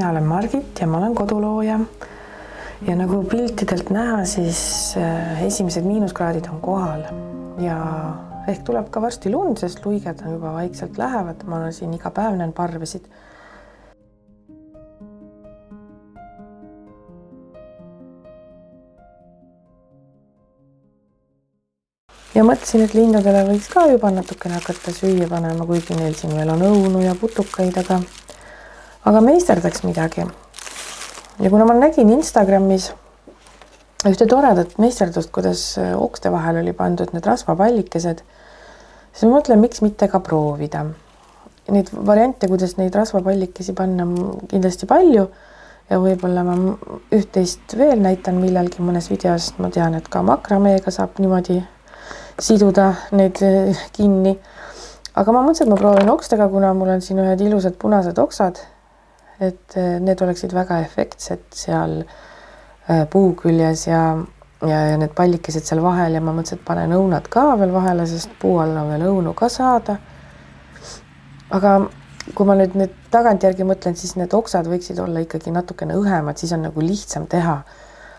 mina olen Margit ja ma olen kodulooja. Ja nagu piltidelt näha, siis esimesed miinuskraadid on kohal ja ehk tuleb ka varsti lund, sest luiged juba vaikselt lähevad. Ma olen siin iga päev näen parvesid. Ja mõtlesin, et linnadele võiks ka juba natukene hakata süüa panema, kuigi neil siin veel on õunu ja putukaid, aga meisterdaks midagi. Ja kuna ma nägin Instagramis ühte toredat meisterdust, kuidas okste vahel oli pandud need rasvapallikesed, siis ma mõtlen, miks mitte ka proovida. Neid variante, kuidas neid rasvapallikesi panna, kindlasti palju ja võib-olla ma üht-teist veel näitan millalgi mõnes videos. Ma tean, et ka makrameega saab niimoodi siduda need kinni. Aga ma mõtlesin, et ma proovin okstega, kuna mul on siin ühed ilusad punased oksad, et need oleksid väga efektsed seal puu küljes ja need pallikesed seal vahel ja ma mõtlesin, et panen õunad ka veel vahele, sest puu alla on veel õunu ka saada. Aga kui ma nüüd need tagantjärgi mõtlen, siis need oksad võiksid olla ikkagi natukene õhemad, siis on nagu lihtsam teha.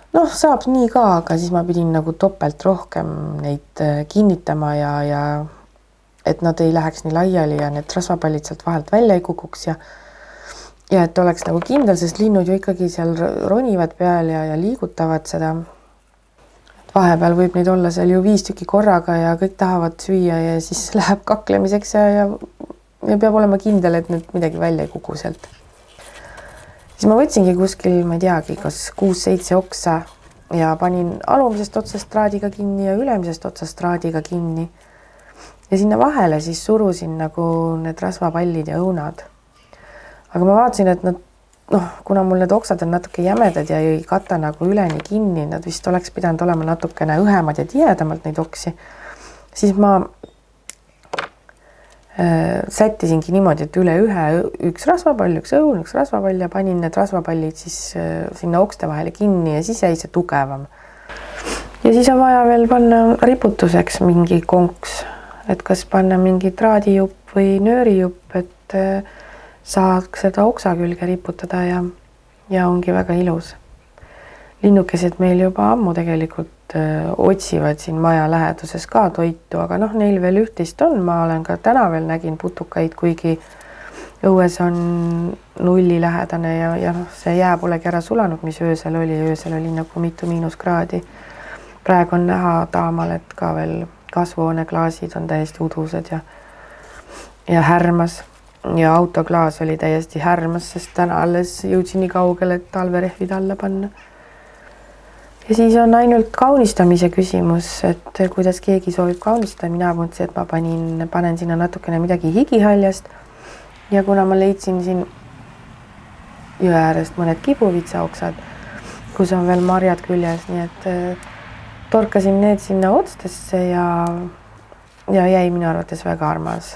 Saab nii ka, aga siis ma pidin nagu topelt rohkem neid kinnitama ja et nad ei läheks nii laiali ja need rasvapallid sealt vahelt välja ei kukuks ja et oleks nagu kindel, sest linnud ju ikkagi seal ronivad peal ja liigutavad seda. Vahepeal võib neid olla seal ju 5 tükki korraga ja kõik tahavad süüa ja siis läheb kaklemiseks ja peab olema kindel, et nüüd midagi välja ei kuku sealt. Siis ma võtsingi kuskil, ma ei teagi, kas 6-7 oksa ja panin alumisest otsast traadiga kinni ja ülemisest otsast traadiga kinni. Ja sinna vahele siis surusin nagu need rasvapallid ja õunad. Aga ma vaatasin, et kuna mul need oksad on natuke jämedad ja ei kata nagu üleni kinni, nad vist oleks pidanud olema natukene õhemad ja tihedamalt neid oksi, siis ma sättisingi niimoodi, et üle üks rasvapall, üks õun, üks rasvapall ja panin need rasvapallid siis sinna okste vahele kinni ja siis jäi see tugevam. Ja siis on vaja veel panna riputuseks mingi konks, et kas panna mingi traadijupp või nöörijupp, et saaks seda oksa külge riputada ja ongi väga ilus. Linnukesed meil juba ammu tegelikult otsivad siin maja läheduses ka toitu, aga neil veel üht-teist on. Ma olen ka täna veel nägin putukaid, kuigi õues on nullilähedane ja see jää polegi ära sulanud, mis öösel oli. Öösel oli nagu mitu miinuskraadi. Praegu on näha taamal, et ka veel kasvuhooneklaasid on täiesti udused ja härmas. Ja autoklaas oli täiesti härmas, sest täna alles jõudsin nii kaugele, et talverehvid alla panna. Ja siis on ainult kaunistamise küsimus, et kuidas keegi soovib kaunistada. Mina mõtlesin, et ma panen sinna natukene midagi higihaljast. Ja kuna ma leidsin siin jõe äärest mõned kibuvitsaoksad, kus on veel marjad küljes, nii et torkasin need sinna otstesse ja jäi minu arvates väga armas.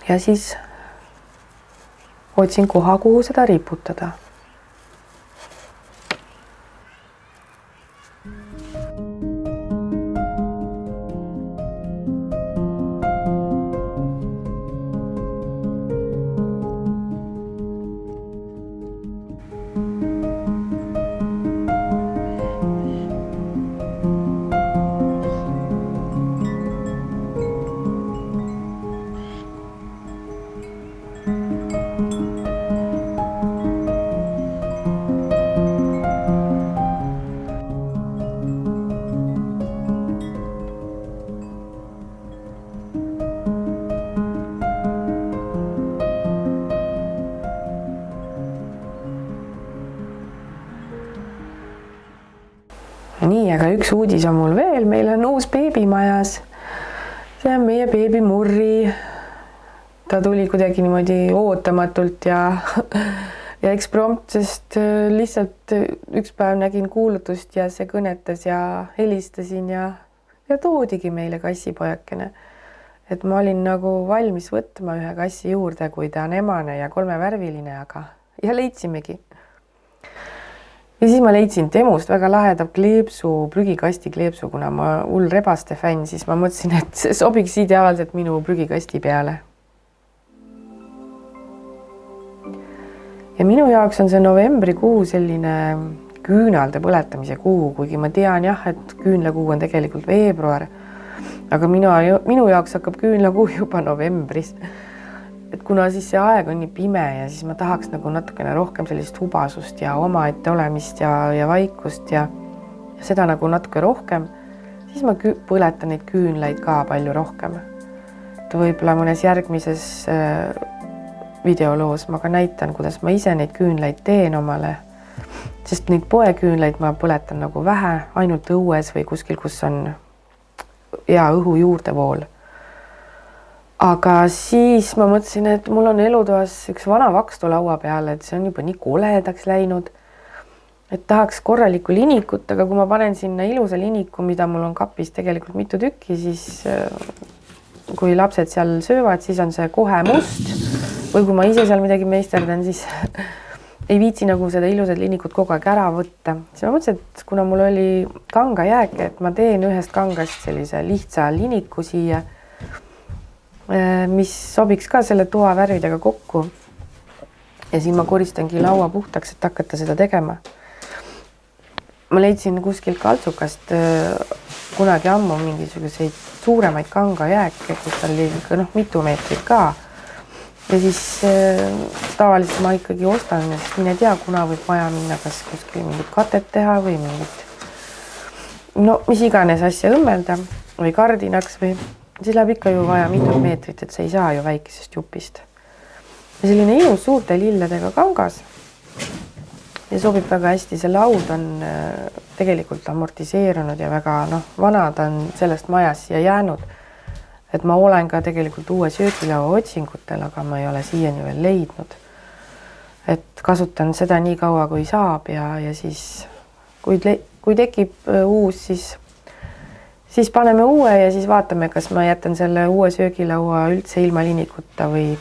Ja siis otsin koha, kuhu seda riputada. Nii, aga üks uudis on mul veel. Meil on uus beebi majas. See on meie beebi Murri. Ta tuli kuidagi niimoodi ootamatult ja eksprompt, sest lihtsalt üks päev nägin kuulutust ja see kõnetas ja helistasin ja toodigi meile kassipojakene. Et ma olin nagu valmis võtma ühe kassi juurde, kui ta on emane ja 3-värviline, ja leidsimegi. Ja siis ma leidsin Temust väga laheda prügikasti kleepsu, kuna ma hull rebaste fänn, siis ma mõtlesin, et see sobiks ideaalselt minu prügikasti peale. ja minu jaoks on see novembrikuu selline küünalde põletamise kuu, kuigi ma tean jah, et küünlakuu on tegelikult veebruar, aga minu jaoks hakkab küünlakuu juba novembris. Et kuna siis see aeg on nii pime ja siis ma tahaks nagu natukene rohkem sellist hubasust ja omaette olemist ja vaikust ja seda nagu natuke rohkem, siis ma põletan neid küünlaid ka palju rohkem. Et võib-olla mõnes järgmises videoloos ma ka näitan, kuidas ma ise neid küünlaid teen omale, sest neid poeküünlaid ma põletan nagu vähe, ainult õues või kuskil, kus on hea õhu juurdevool. Aga siis ma mõtlesin, et mul on elutoas üks vana vakstu laua peal, et see on juba nii koledaks läinud, et tahaks korralikku linikut, aga kui ma panen sinna ilusa liniku, mida mul on kapis tegelikult mitu tükki, siis kui lapsed seal söövad, siis on see kohe must või kui ma ise seal midagi meisterdan, siis ei viitsi nagu seda ilusat linikut kogu aeg ära võtta. Siis ma mõtlesin, et kuna mul oli kangajääk, et ma teen ühest kangast sellise lihtsa liniku siia, mis sobiks ka selle toa värvidega kokku. Ja siin ma koristangi laua puhtaks, et hakata seda tegema. Ma leidsin kuskilt kaltsukast kunagi ammu mingisuguseid suuremaid kangajääke, kus oli mitu meetrit ka. Ja siis tavaliselt ma ikkagi ostan, sest mine tea, kuna võib vaja minna kas kuskil mingit katet teha või mingit mis iganes asja õmmelda või kardinaks või siis läheb ikka ju vaja mitut meetrit, et sa ei saa ju väikesest jupist. Ja selline ilus suurte lilledega kangas ja sobib väga hästi. See laud on tegelikult amortiseerunud ja väga vana ta on sellest majast siia jäänud. Et ma olen ka tegelikult uue söögilaua otsingutel, aga ma ei ole siiani veel leidnud. Et kasutan seda nii kaua, kui saab ja siis kui tekib uus, siis paneme uue ja siis vaatame, kas ma jätan selle uue söögilaua üldse ilma linikuta või...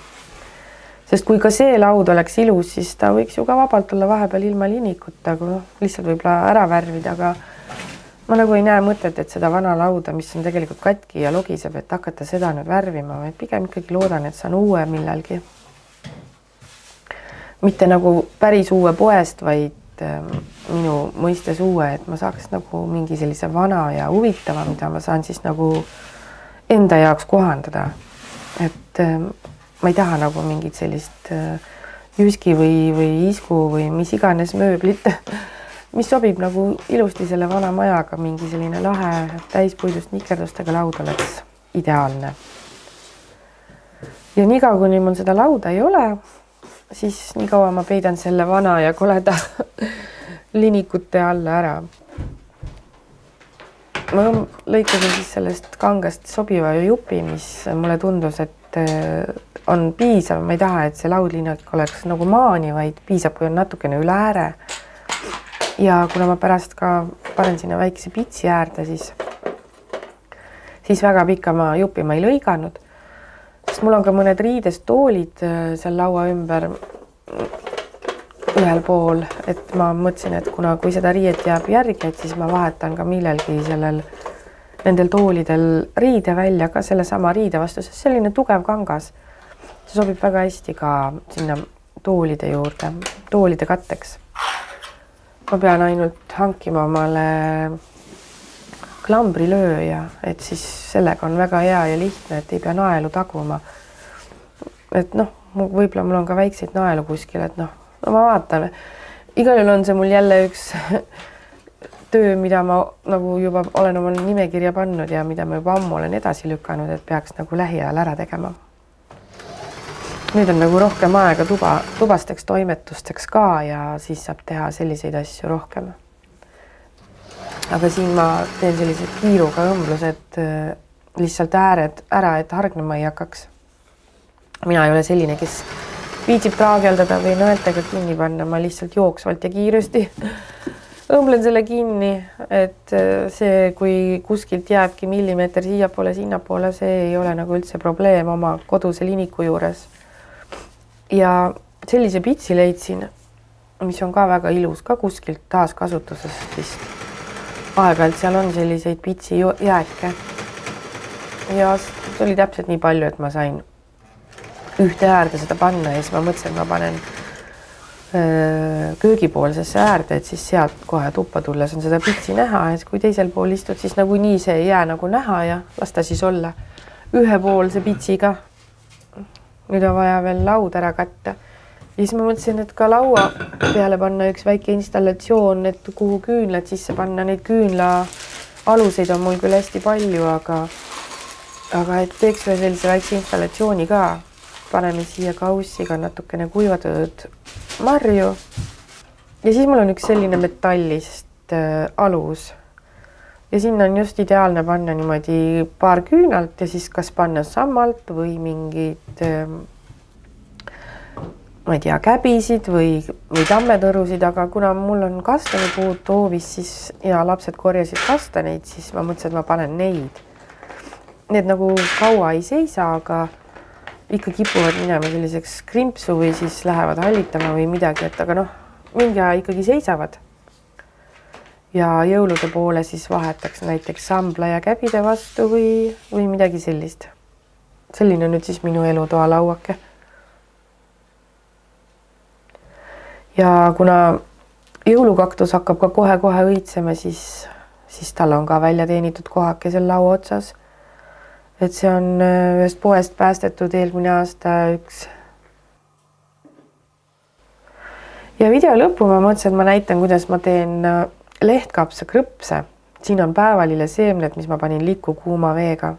Sest kui ka see laud oleks ilus, siis ta võiks ju ka vabalt olla vahepeal ilma linikuta, kui lihtsalt võib-olla ära värvida, aga ma nagu ei näe mõtet, et seda vana lauda, mis on tegelikult katki ja logiseb, et hakata seda nüüd värvima, vaid pigem ikkagi loodan, et saan uue millalgi. Mitte nagu päris uue poest, vaid minu mõistes uue, et ma saaks nagu mingi sellise vana ja huvitava, mida ma saan siis nagu enda jaoks kohandada. Et ma ei taha nagu mingit sellist jyski või isku või mis iganes mööblit, mis sobib nagu ilusti selle vana majaga, mingi selline lahe täispuidust nikerdustega laud oleks ideaalne. Ja nii kaua, kuni mul seda lauda ei ole, siis nii kaua ma peidan selle vana ja koleda linikute alla ära. Ma lõikasin siis sellest kangast sobiva jupi, mis mulle tundus, et on piisav. Ma ei taha, et see laudlinik oleks nagu maani, vaid piisab, kui on natukene üle ääre. Ja kuna ma pärast ka panen sinna väikese pitsi äärde, siis väga pika jupi ma ei lõiganud. Sest mul on ka mõned riidestoolid seal laua ümber ühel pool, et ma mõtlesin, et kui seda riiet jääb järgi, et siis ma vahetan ka millelgi nendel toolidel riide välja ka selle sama riide vastu, sest selline tugev kangas. See sobib väga hästi ka sinna toolide juurde, toolide katteks. Ma pean ainult hankima omale klambrilööja, et siis sellega on väga hea ja lihtne, et ei pea naelu taguma. Et võib-olla mul on ka väikseid naelu kuskil, et ma vaatan. Igal juhul on see mul jälle üks töö, mida ma nagu juba olen oma nimekirja pannud ja mida ma juba ammu olen edasi lükanud, et peaks nagu lähiajal ära tegema. Nüüd on nagu rohkem aega tubasteks toimetusteks ka ja siis saab teha selliseid asju rohkem. Aga siin ma teen sellised kiiruga õmblused lihtsalt ääred ära, et hargnema ei hakkaks. Mina ei ole selline, kes viitsib traageldada või nõeltega kinni panna, ma lihtsalt jooksvalt ja kiiresti õmblen selle kinni, et see, kui kuskilt jääbki millimeeter siiapoole, sinnapoole, see ei ole nagu üldse probleem oma koduse liniku juures. Ja sellise pitsi leidsin, mis on ka väga ilus, ka kuskilt taaskasutusest vist. Aeg-ajalt seal on selliseid pitsi jääke. Ja see oli täpselt nii palju, et ma sain ühte äärde seda panna ja siis ma mõtlesin, et ma panen köögipoolsesse äärde, et siis sealt kohe tuppa tulles on seda pitsi näha, et kui teisel pool istud, siis nagunii see ei jää nagu näha ja las ta siis olla ühepoolse pitsiga. Nüüd on vaja veel laud ära katta. Ja siis ma mõtlesin, et ka laua peale panna üks väike installatsioon, et kuhu küünlad sisse panna. Neid küünla aluseid on mul küll hästi palju, aga et teeks veel sellise väikse installatsiooni ka. Paneme siia kaussiga natukene kuivatud marju. Ja siis mul on üks selline metallist alus. Ja sinna on just ideaalne panna niimoodi paar küünalt ja siis kas panna sammalt või mingid, ma ei tea, käbisid või tammetõrusid, aga kuna mul on kastanipuud hoovis siis ja lapsed korjasid kastaneid, siis ma mõtlesin, et ma panen neid. Need nagu kaua ei seisa, aga ikka kipuvad minema selliseks krimpsu või siis lähevad hallitama või midagi, et aga mingi aja ikkagi seisavad. Ja jõulude poole siis vahetaks näiteks sambla ja käbide vastu või midagi sellist. Selline nüüd siis minu elutoa lauake. Ja kuna jõulukaktus hakkab ka kohe-kohe õitsema, siis tal on ka välja teenitud kohake seal laua otsas. Et see on ühest poest päästetud eelmine aasta üks. Ja video lõppu ma mõtlesin, et ma näitan, kuidas ma teen lehtkapsa krõpse. Siin on päevalille seemned, mis ma panin likku kuuma veega.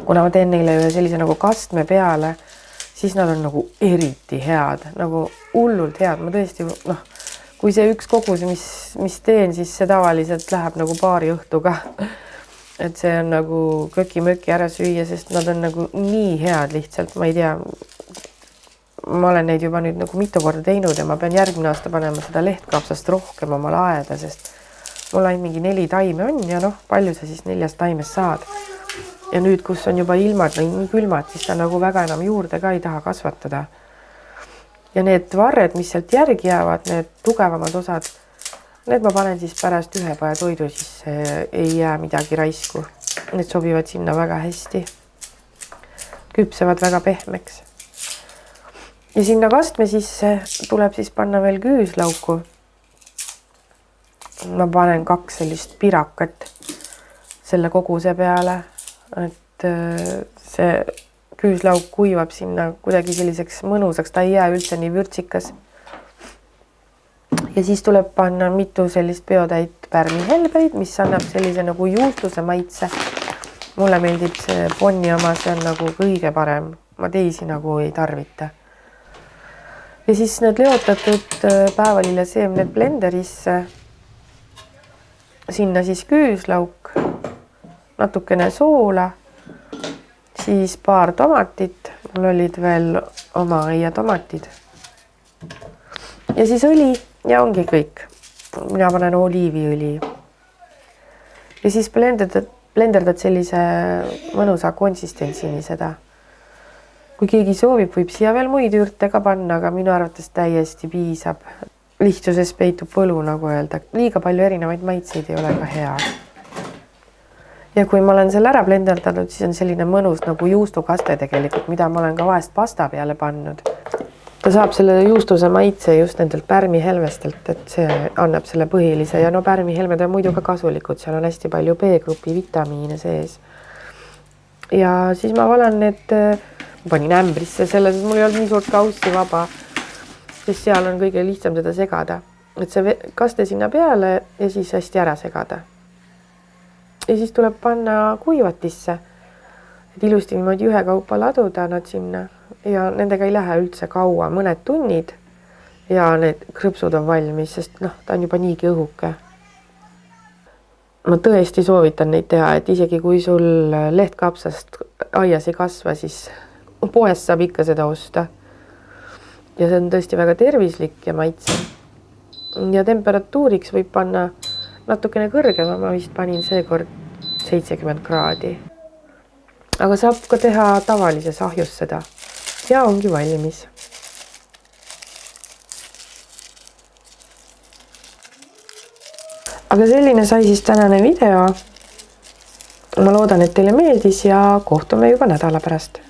Kuna ma teen neile ühe sellise nagu kastme peale, siis nad on nagu eriti head, nagu hullult head. Ma tõesti, kui see üks kogus, mis teen, siis see tavaliselt läheb nagu paari õhtuga. Et see on nagu köki-möki ära süüa, sest nad on nagu nii head lihtsalt. Ma ei tea, ma olen neid juba nüüd nagu mitu korda teinud ja ma pean järgmine aasta panema seda lehtkapsast rohkem oma laeda, sest mul ainult mingi 4 taime on ja palju sa siis 4 taimest saad. Ja nüüd, kus on juba ilmad nii külmad, siis ta nagu väga enam juurde ka ei taha kasvatada. Ja need varred, mis sealt järgi jäävad, need tugevamad osad, need ma panen siis pärast ühepaja toidu, siis ei jää midagi raisku. Need sobivad sinna väga hästi. Küpsevad väga pehmeks. Ja sinna kastme sisse tuleb siis panna veel küüslauku. Ma panen 2 sellist pirakat selle koguse peale, et see küüslauk kuivab sinna kuidagi selliseks mõnusaks, ta ei jää üldse nii vürtsikas. Ja siis tuleb panna mitu sellist peotäit pärmihelbeid, mis annab sellise nagu juustuse maitse. Mulle meeldib see Bonni oma, see on nagu kõige parem. Ma teisi nagu ei tarvita. Ja siis need leotatud päevalille seemned blenderisse. Sinna siis küüslauk, natukene soola, siis paar tomatit. Mul olid veel oma aiatomatid. Ja siis õli. Ja ongi kõik. Mina panen oliiviõli. Ja siis blenderdad sellise mõnusa konsistentsini seda. Kui keegi soovib, võib siia veel muid ürte ka panna, aga minu arvates täiesti piisab. Lihtsuses peitub võlu, nagu öelda. Liiga palju erinevaid maitseid ei ole ka hea. Ja kui ma olen selle ära blenderdanud, siis on selline mõnus nagu juustukaste tegelikult, mida ma olen ka vahest pasta peale pannud. Ta saab selle juustuse maitse just nendelt pärmihelvestelt, et see annab selle põhilise ja pärmihelmed on muidu ka kasulikud, seal on hästi palju B-grupi vitamiine sees. Ja siis ma valan need, ma panin ämbrisse selle, sest mul ei olnud nii suurt kaussi vaba, sest seal on kõige lihtsam seda segada. Et see kaste sinna peale ja siis hästi ära segada. Ja siis tuleb panna kuivatisse, et ilusti niimoodi ühekaupa laduda nad sinna. Ja nendega ei lähe üldse kaua, mõned tunnid ja need krõpsud on valmis, sest ta on juba niigi õhuke. Ma tõesti soovitan neid teha, et isegi kui sul lehtkapsast aias ei kasva, siis poest saab ikka seda osta. Ja see on tõesti väga tervislik ja maitse. Ja temperatuuriks võib panna natukene kõrgema, ma vist panin seekord 70 kraadi. Aga saab ka teha tavalises ahjus seda. Ja ongi valmis. Aga selline sai siis tänane video. Ma loodan, et teile meeldis ja kohtume juba nädala pärast.